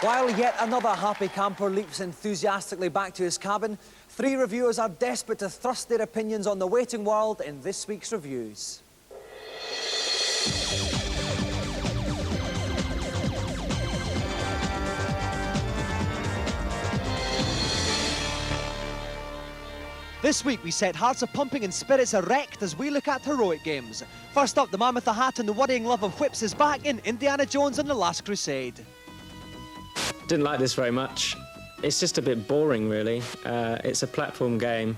While yet another happy camper leaps enthusiastically back to his cabin, 3 reviewers are desperate to thrust their opinions on the waiting world in this week's reviews. This week we set hearts a-pumping and spirits erect as we look at heroic games. First up, the man with the hat and the worrying love of whips is back in Indiana Jones and the Last Crusade. Didn't like this very much. It's just a bit boring, really. It's a platform game.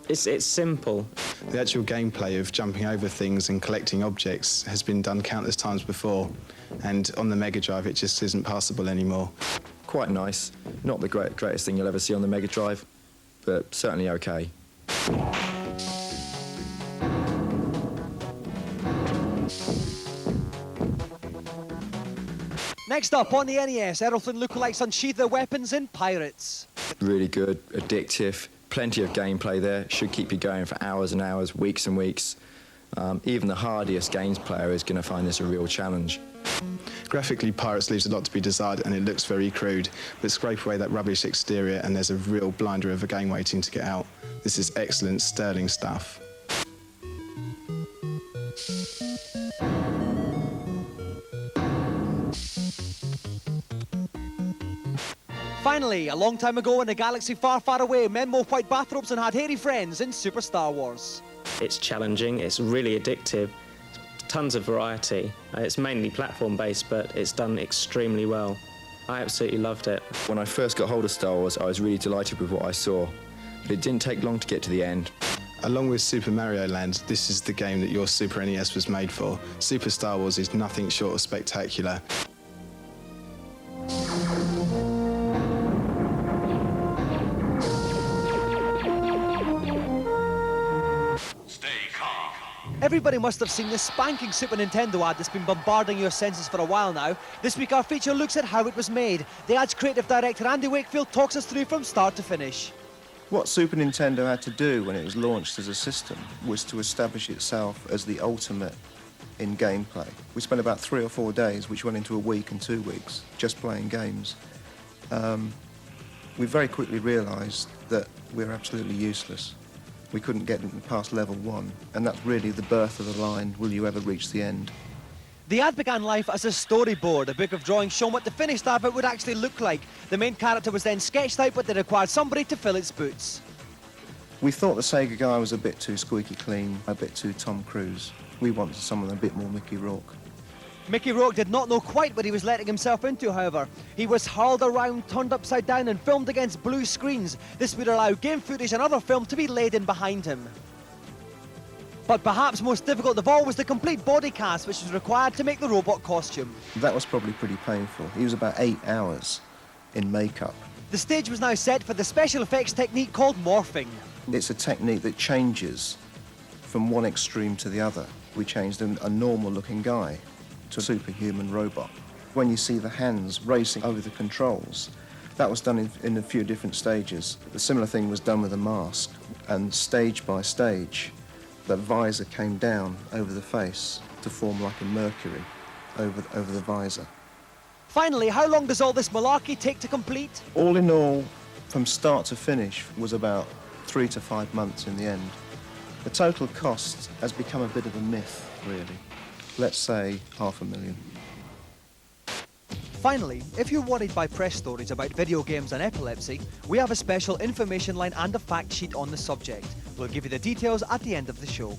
It's simple. The actual gameplay of jumping over things and collecting objects has been done countless times before, and on the Mega Drive it just isn't passable anymore. Quite nice. Not the greatest thing you'll ever see on the Mega Drive, but certainly okay. Next up, on the NES, Errolflynn lookalikes unsheath their weapons in Pirates. Really good, addictive, plenty of gameplay there. Should keep you going for hours and hours, weeks and weeks. Even the hardiest games player is going to find this a real challenge. Graphically, Pirates leaves a lot to be desired and it looks very crude, but scrape away that rubbish exterior and there's a real blinder of a game waiting to get out. This is excellent, sterling stuff. Finally, a long time ago in a galaxy far, far away, men wore white bathrobes and had hairy friends in Super Star Wars. It's challenging, it's really addictive, tons of variety. It's mainly platform-based, but it's done extremely well. I absolutely loved it. When I first got hold of Star Wars, I was really delighted with what I saw, but it didn't take long to get to the end. Along with Super Mario Land, this is the game that your Super NES was made for. Super Star Wars is nothing short of spectacular. Everybody must have seen this spanking Super Nintendo ad that's been bombarding your senses for a while now. This week our feature looks at how it was made. The ad's creative director Andy Wakefield talks us through from start to finish. What Super Nintendo had to do when it was launched as a system was to establish itself as the ultimate in gameplay. We spent about 3 or 4 days, which went into a week and 2 weeks, just playing games. We very quickly realised that we were absolutely useless. We couldn't get past level 1, and that's really the birth of the line, will you ever reach the end? The ad began life as a storyboard, a book of drawings showing what the finished advert would actually look like. The main character was then sketched out, but they required somebody to fill its boots. We thought the Sega guy was a bit too squeaky clean, a bit too Tom Cruise. We wanted someone a bit more Mickey Rourke. Mickey Rourke did not know quite what he was letting himself into, however. He was hurled around, turned upside down and filmed against blue screens. This would allow game footage and other film to be laid in behind him. But perhaps most difficult of all was the complete body cast, which was required to make the robot costume. That was probably pretty painful. He was about 8 hours in makeup. The stage was now set for the special effects technique called morphing. It's a technique that changes from one extreme to the other. We changed a normal-looking guy to a superhuman robot. When you see the hands racing over the controls, that was done in a few different stages. A similar thing was done with a mask, and stage by stage, the visor came down over the face to form like a Mercury over the visor. Finally, how long does all this malarkey take to complete? All in all, from start to finish, was about 3 to 5 months in the end. The total cost has become a bit of a myth, really. Let's say $500,000. Finally, if you're worried by press stories about video games and epilepsy, we have a special information line and a fact sheet on the subject. We'll give you the details at the end of the show.